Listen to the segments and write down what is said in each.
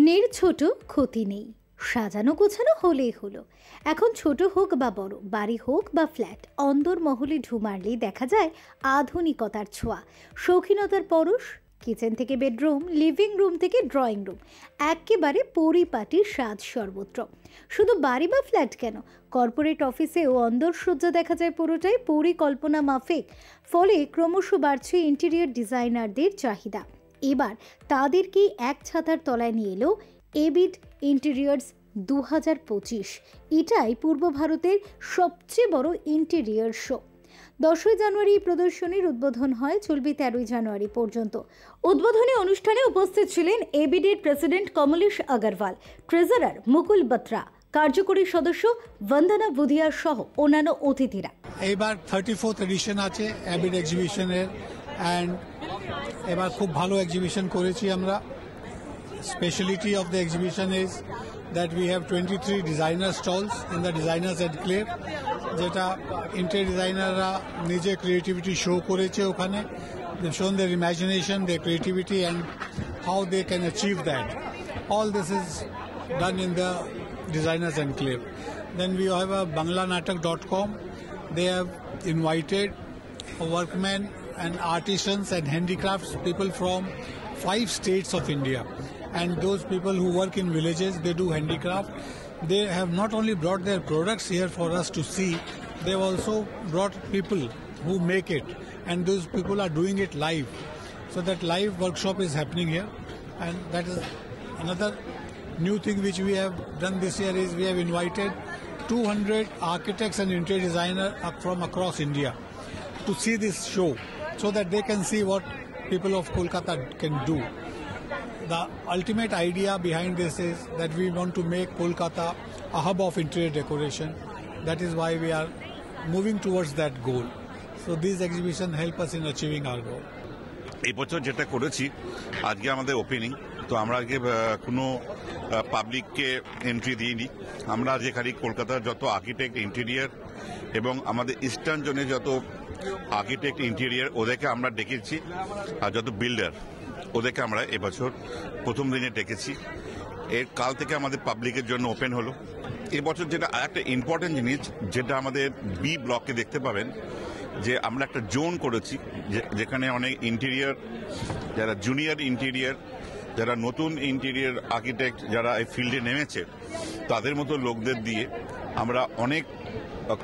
নের ছোট ক্ষতি নেই, সাজানো গোছানো হলেই হলো। এখন ছোট হোক বা বড়, বাড়ি হোক বা ফ্ল্যাট, অন্দরমহলে ঢু মারলেই দেখা যায় আধুনিকতার ছোঁয়া, শৌখিনতার পরশ। কিচেন থেকে বেডরুম, লিভিং রুম থেকে ড্রয়িং রুম, একেবারে পরিপাটির স্বাদ সর্বত্র। শুধু বাড়ি বা ফ্ল্যাট কেন, কর্পোরেট অফিসেও অন্দরসজ্জা দেখা যায় পুরোটাই পরিকল্পনা মাফিক। ফলে ক্রমশ বাড়ছে ইন্টেরিয়র ডিজাইনারদের চাহিদা। এবার তাদেরকেই এক ছাতার তলায় নিয়ে এলো এবিড ইন্টেরিয়র্স 2025। এটাই পূর্ব ভারতের সবচেয়ে বড় ইন্টেরিয়র শো। 10ই জানুয়ারি প্রদর্শনীর উদ্বোধন হয়, চলবে 13ই জানুয়ারি পর্যন্ত। উদ্বোধনী অনুষ্ঠানে উপস্থিত ছিলেন এবিডের প্রেসিডেন্ট কমলেশ আগরওয়াল, ট্রেজারার মুকুল বাত্রা, কার্যকরী সদস্য বন্দনা বুধিয়া সহ অন্যান্য অতিথিরা। এবার 34th এডিশন আছে এবিড এক্সিবিশনের, অ্যান্ড এবার খুব ভালো এক্সিবিশন করেছি আমরা। Speciality of the exhibition is that we have 23 designer stalls in the designers enclave, যেটা ইন্টেরিয়র ডিজাইনাররা নিজে ক্রিয়েটিভিটি শো করেছে ওখানে। They've shown their imagination, their creativity and how they can achieve that. All this is done in the designers enclave. Then we have a banglanatak.com. They have invited workmen and artisans and handicrafts people from 5 states of India. And those people who work in villages, they do handicraft. They have not only brought their products here for us to see, they've also brought people who make it. And those people are doing it live. So that live workshop is happening here. And that is another new thing which we have done this year is we have invited 200 architects and interior designers from across India to see this show so that they can see what people of Kolkata can do. The ultimate idea behind this is that we want to make Kolkata a hub of interior decoration. That is why we are moving towards that goal. So these exhibitions help us in achieving our goal. এই বছর যেটা করেছি, আজকে আমাদের opening, তো আমরা আগে কোনো পাবলিককে এন্ট্রি দিইনি। আমরা যে খালি কলকাতার যত আর্কিটেক্ট ইন্টেরিয়ার এবং আমাদের ইস্টার্ন জোনে যত আর্কিটেক্ট ইন্টেরিয়ার ওদেরকে আমরা ডেকেছি, আর যত বিল্ডার ওদেরকে আমরা এবছর প্রথম দিনে ডেকেছি। এর কাল থেকে আমাদের পাবলিকের জন্য ওপেন হলো। এবছর যেটা একটা ইম্পর্টেন্ট জিনিস, যেটা আমাদের বি ব্লকে দেখতে পাবেন, যে আমরা একটা জোন করেছি যেখানে অনেক ইন্টেরিয়ার, যারা জুনিয়র ইন্টেরিয়ার, যারা নতুন ইন্টেরিয়ার আর্কিটেক্ট, যারা এই ফিল্ডে নেমেছে, তাদের মতো লোকদের দিয়ে আমরা অনেক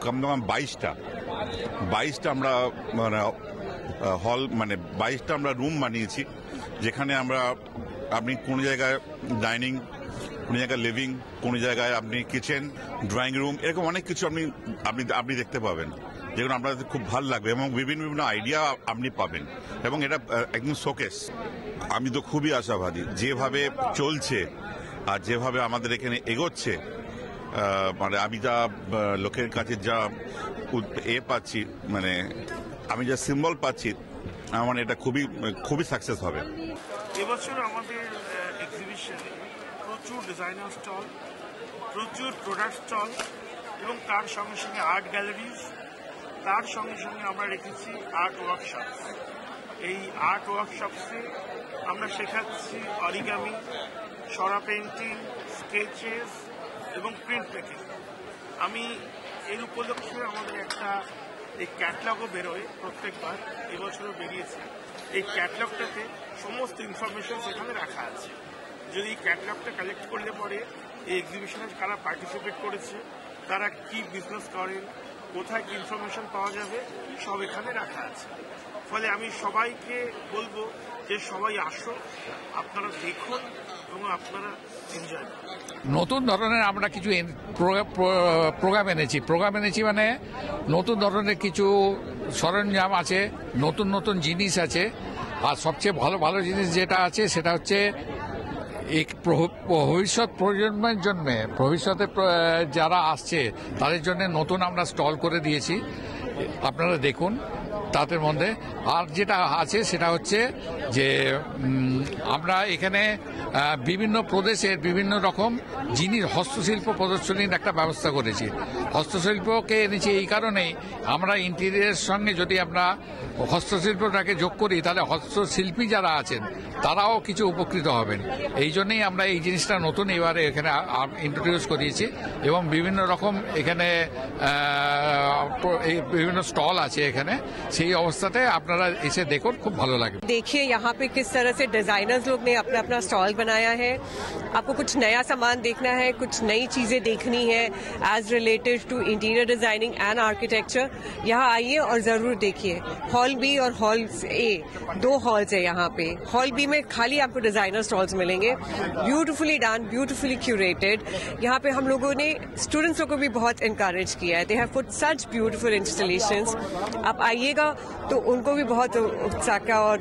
কম দাম 22টা আমরা মানে হল, মানে 22টা আমরা রুম বানিয়েছি, যেখানে আমরা আপনি কোনো জায়গায় ডাইনিং, কোনো জায়গায় লিভিং, কোনো জায়গায় আপনি কিচেন, ড্রয়িং রুম, এরকম অনেক কিছু আপনি দেখতে পাবেন, যেগুলো আপনাদের খুব ভালো লাগবে এবং বিভিন্ন আইডিয়া আপনি পাবেন, এবং এটা একদম শোকেস। আমি তো খুবই আশাবাদী, যেভাবে চলছে আর যেভাবে আমাদের এখানে এগোচ্ছে, মানে আমি যা লোকের কাছে যা পাচ্ছি, মানে আমি যা সিম্বল পাচ্ছি, আমার এটা খুবই সাকসেস হবে। এবছর আমাদের এক্সিবিশনে প্রচুর ডিজাইনার স্টল, প্রচুর প্রোডাক্ট স্টল এবং তার সঙ্গে সঙ্গে আর্ট গ্যালারিজ, তার সঙ্গে সঙ্গে আমরা রেখেছি আর্ট ওয়ার্কশপ। এই আর্ট ওয়ার্কশপসে আমরা শেখাচ্ছি অরিগামি, সরা পেইন্টিং, স্কেচেস এবং প্রিন্ট মেকিং। আমি এর উপলক্ষে আমাদের একটা এই ক্যাটলগও বেরোয় প্রত্যেকবার, এবছরও বেরিয়েছে। এই ক্যাটলগটাতে সমস্ত ইনফরমেশন সেখানে রাখা আছে। যদি এই ক্যাটলগটা কালেক্ট করলে পরে এই এক্সিবিশনে কারা পার্টিসিপেট করেছে, তারা কি বিজনেস করেন, কোথায় কি ইনফরমেশন পাওয়া যাবে, সব এখানে রাখা আছে। ফলে আমি সবাইকে বলবো যে সবাই আসো, আপনারা দেখুন এবং আপনারা এনজয় করুন। নতুন ধরনের আমরা কিছু প্রোগ্রাম এনেছি মানে নতুন ধরনের কিছু সরঞ্জাম আছে, নতুন জিনিস আছে। আর সবচেয়ে ভালো জিনিস যেটা আছে সেটা হচ্ছে এই ভবিষ্যৎ প্রজন্মের জন্য, ভবিষ্যতে যারা আসছে তাদের জন্য নতুন আমরা স্টল করে দিয়েছি। আপনারা দেখুন, তাদের মধ্যে। আর যেটা আছে সেটা হচ্ছে যে আমরা এখানে বিভিন্ন প্রদেশের বিভিন্ন রকম জিনিস হস্তশিল্প প্রদর্শনীর একটা ব্যবস্থা করেছি। হস্তশিল্পকে এনেছি এই কারণেই, আমরা ইন্টেরিয়ারের সঙ্গে যদি আমরা হস্তশিল্পটাকে যোগ করি তাহলে হস্তশিল্পী যারা আছেন তারাও কিছু উপকৃত হবেন। এই জন্যই আমরা এই জিনিসটা নতুন এবারে এখানে ইন্ট্রোডিউস করিয়েছি এবং বিভিন্ন রকম এখানে বিভিন্ন স্টল আছে এখানে। সেই অবস্থাতে আপনারা এসে দেখুন, খুব ভালো লাগে। देखिए यहाँ पे किस तरह से डिजाइनर्स लोग ने अपना अपना स्टॉल बनाया है। आपको कुछ नया सामान देखना है, कुछ नई चीजें देखनी है age related to interior designing and architecture, यहाँ आइए और जरूर देखिए। हॉल बी और हॉल ए, 2 हॉल्स है यहाँ पे। हॉल बी में खाली आपको डिजाइनर स्टॉल्स मिलेंगे, ब्यूटिफुली डन, ब्यूटिफुली क्यूरेटेड। यहाँ पे हम लोगों ने स्टूडेंट्स को भी बहुत इनकरेज किया है। They have put such beautiful installations. आप आइएगा तो उनको भी बहुत उत्साह का और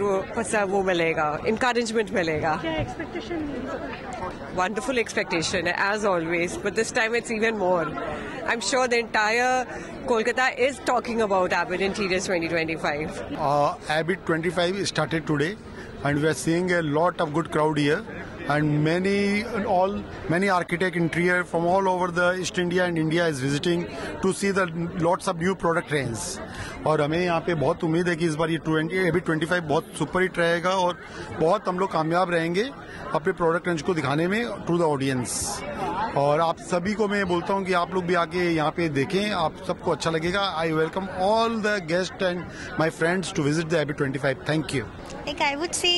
वो मिलेगा, इनकरेजमेंट मिलेगा। Wonderful expectation as always, but this time it's even more. I'm sure the entire Kolkata is talking about Abbott Interiors 2025. Abbott 25 started today, and we are seeing a lot of good crowd here, and many architect interior from all over the East India and India is visiting to see the lots of new product range. और हमें यहाँ पे बहुत उम्मीद है कि इस बार ये Abbott 25 बहुत सुपर हिट रहेगा और बहुत हम लोग कामयाब रहेंगे अपने प्रोडक्ट रेंज को दिखाने में टू द ऑडियंस। और आप सभी को मैं बोलता हूँ कि आप लोग भी आके यहाँ पे देखें, आप सबको अच्छा लगेगा। I welcome all the guest and my friends to visit the Abbott 25. Thank you. Like I would say,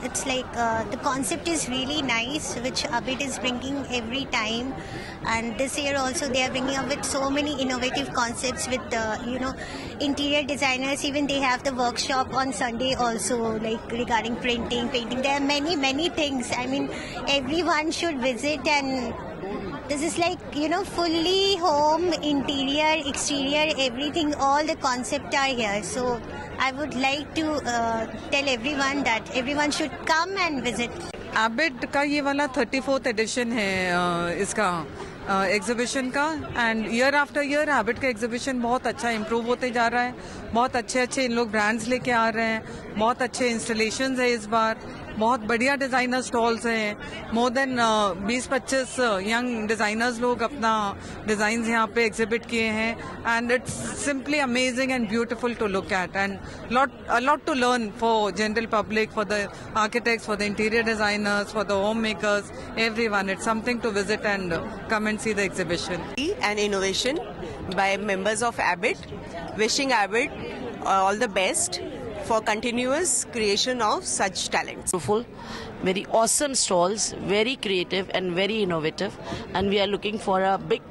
it's like the concept is really nice, which Abbott is bringing every time, and this year also they are bringing up with so many innovative concepts with interior designers. Even they have the workshop on Sunday also, like regarding printing, painting. There are many things. I mean, everyone should visit, and this is like fully home, interior, exterior, everything. All the concepts are here. So I would like to tell everyone that everyone should come and visit. Abbott का ये वाला 34th addition है इसका exhibition का, and year after year Abbott का exhibition बहुत अच्छा improve होते जा रहा है। बहुत अच्छे इन लोग ब्रांड्स लेके आ रहे हैं, बहुत अच्छे इंस्टॉलेशंस है इस बार, बहुत बढ़िया डिजाइनर स्टॉल्स हैं। मोर देन 20-25 यंग डिजाइनर्स लोग अपना डिजाइन्स यहाँ पे एग्जिबिट किए हैं, and it's simply amazing and beautiful to look at, and a lot to learn for general public, for the architects, for the interior designers, for the homemakers, everyone. It's something to visit and come and see the exhibition. And innovation by members of Abbott, wishing Abbott all the best for continuous creation of such talents. Beautiful, very awesome stalls, very creative and very innovative, and we are looking for a big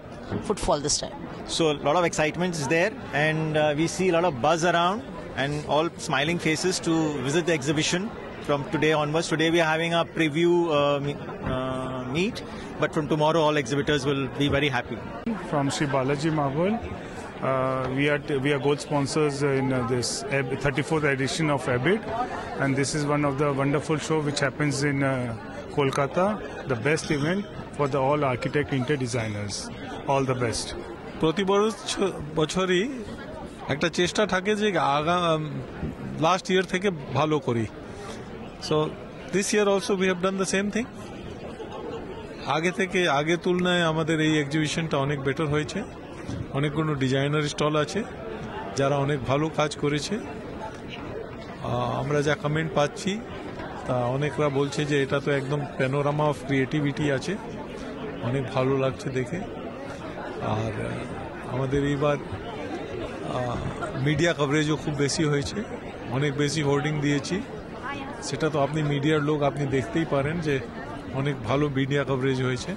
footfall this time. So a lot of excitement is there, and we see a lot of buzz around and all smiling faces to visit the exhibition from today onwards. Today we are having a preview meet, but from tomorrow all exhibitors will be very happy. From Sri Balaji Marble. We are gold sponsors in this 34th edition of Abbott, and this is one of the wonderful show which happens in Kolkata, the best event for the all architect interior designers. All the best. প্রতি বছরই একটা চেষ্টা থাকে যে last year থেকে ভালো করি। So this year also we have done the same thing. আগে তুলনায় আমাদের এই এক্সিবিশনটা অনেক বেটার হয়েছে। অনেকগুলো ডিজাইনার স্টল আছে যারা অনেক ভালো কাজ করেছে। আমরা যা কমেন্ট পাচ্ছি তা অনেকরা বলছে যে এটা তো একদম প্যানোরামা অফ ক্রিয়েটিভিটি আছে, অনেক ভালো লাগছে দেখে। আর আমাদের এইবার মিডিয়া কভারেজও খুব বেশি হয়েছে, অনেক বেশি হোর্ডিং দিয়েছি। সেটা তো আপনি মিডিয়ার লোক, আপনি দেখতেই পারেন যে অনেক ভালো মিডিয়া কভারেজ হয়েছে।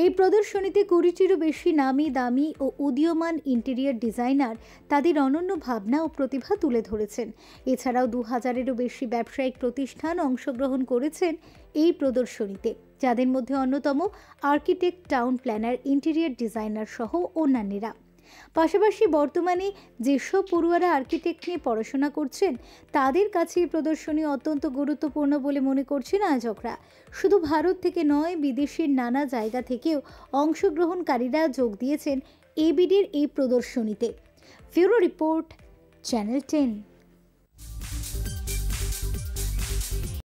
এই প্রদর্শনীতে 20টিরও বেশি নামি দামি ও উদীয়মান ইন্টেরিয়র ডিজাইনার তাদের অনন্য ভাবনা ও প্রতিভা তুলে ধরেছেন। এছাড়াও 2000-এরও বেশি ব্যবসায়িক প্রতিষ্ঠান অংশগ্রহণ করেছেন এই প্রদর্শনীতে, যাদের মধ্যে অন্যতম architect, town planner, interior designer সহ অন্যান্যরা। পাশাপাশি বর্তমানে যেসব পড়ুয়ারা আর্কিটেক্ট নিয়ে পড়াশোনা করছেন তাদের কাছে এই প্রদর্শনী অত্যন্ত গুরুত্বপূর্ণ বলে মনে করছেন আয়োজকরা। শুধু ভারত থেকে নয়, বিদেশের নানা জায়গা থেকেও অংশগ্রহণকারীরা যোগ দিয়েছেন এবিডির এই প্রদর্শনীতে। Bureau report, Channel 10.